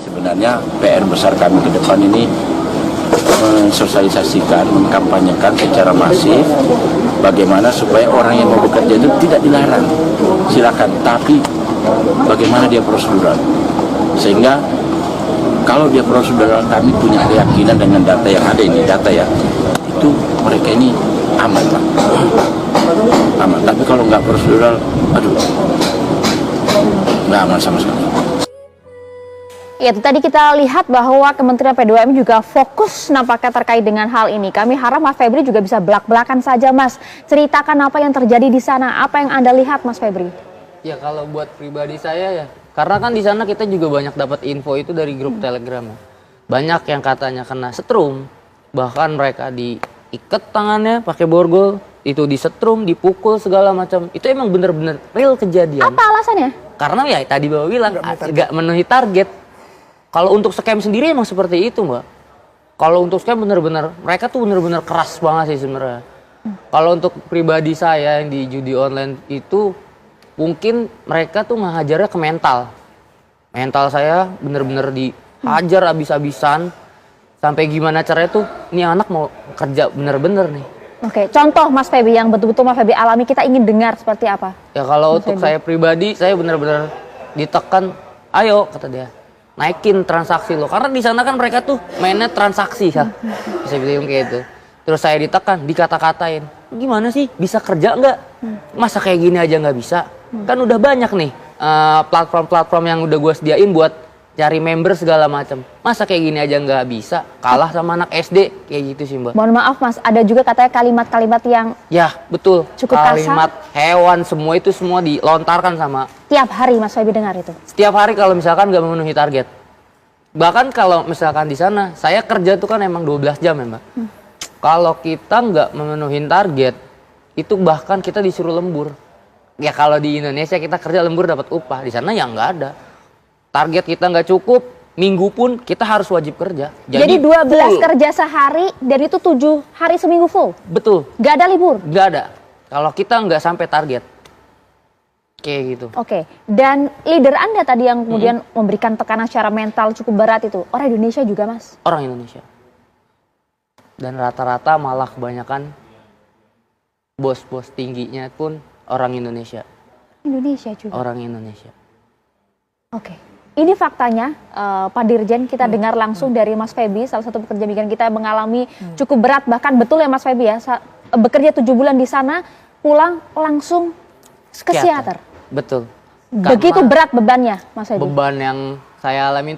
Sebenarnya PR besar kami ke depan ini mensosialisasikan, mengkampanyekan secara masif bagaimana supaya orang yang mau bekerja itu tidak dilarang, silakan, tapi bagaimana dia prosedural, sehingga kalau dia prosedural kami punya keyakinan dengan data yang ada ini, data ya, itu mereka ini aman lah, aman. Tapi kalau nggak prosedural, aduh, nggak aman sama sekali. Ya, itu tadi kita lihat bahwa Kementerian P2M juga fokus nampaknya terkait dengan hal ini. Kami harap Mas Febri juga bisa belak-belakan saja, Mas. Ceritakan apa yang terjadi di sana, apa yang Anda lihat, Mas Febri? Ya, kalau buat pribadi saya ya, karena kan di sana kita juga banyak dapat info itu dari grup Telegram. Banyak yang katanya kena setrum, bahkan mereka diikat tangannya pakai borgol, itu disetrum, dipukul segala macam. Itu emang bener-bener real kejadian. Apa alasannya? Karena ya tadi Bapak bilang nggak memenuhi target. Kalau untuk scam sendiri emang seperti itu, Mbak. Kalau untuk scam bener-bener, mereka tuh bener-bener keras banget sih sebenarnya. Kalau untuk pribadi saya yang di judi online itu, mungkin mereka tuh ngehajarnya ke mental. Mental saya bener-bener dihajar abis-abisan. Sampai gimana caranya tuh, ini anak mau kerja bener-bener nih. Oke, contoh Mas Febri yang betul-betul Mas Febri alami, kita ingin dengar seperti apa? Ya kalau Mas untuk Febri. saya pribadi, saya bener-bener ditekan, ayo kata dia, naikin transaksi lo. Karena di sana kan mereka tuh mainnya transaksi ya. Bisa bilang kayak gitu. Terus saya ditekan, dikata-katain. Gimana sih? Bisa kerja nggak? Masa kayak gini aja nggak bisa? Kan udah banyak nih platform-platform yang udah gue sediain buat cari member segala macam. Masa kayak gini aja nggak bisa? Kalah sama anak SD kayak gitu sih, Mbak. Mohon maaf, Mas, ada juga katanya kalimat-kalimat yang Ya betul. Cukup kalimat hewan semua itu semua dilontarkan sama. tiap hari Mas Febri dengar itu. Setiap hari kalau misalkan nggak memenuhi target. Bahkan kalau misalkan di sana, saya kerja tuh kan emang 12 jam ya, Mbak. Kalau kita nggak memenuhi target, itu bahkan kita disuruh lembur. Ya kalau di Indonesia kita kerja lembur dapat upah, di sana ya nggak ada. Target kita nggak cukup, minggu pun kita harus wajib kerja. Jadi 12 full. kerja sehari dan itu 7 hari seminggu full. Betul, Nggak ada libur. nggak ada. Kalau kita nggak sampai target. Kayak gitu. Oke, dan leader Anda tadi yang kemudian memberikan tekanan secara mental cukup berat itu, orang Indonesia juga, Mas? Orang Indonesia. Dan rata-rata malah kebanyakan bos-bos tingginya pun orang Indonesia. Indonesia juga? Orang Indonesia. Oke, ini faktanya Pak Dirjen, kita dengar langsung dari Mas Feby, salah satu pekerja migran kita yang mengalami cukup berat, bahkan betul ya Mas Feby ya, bekerja 7 bulan di sana, pulang langsung ke psikiater. Betul. Begitu Karena berat bebannya, Mas Feby? beban yang saya alami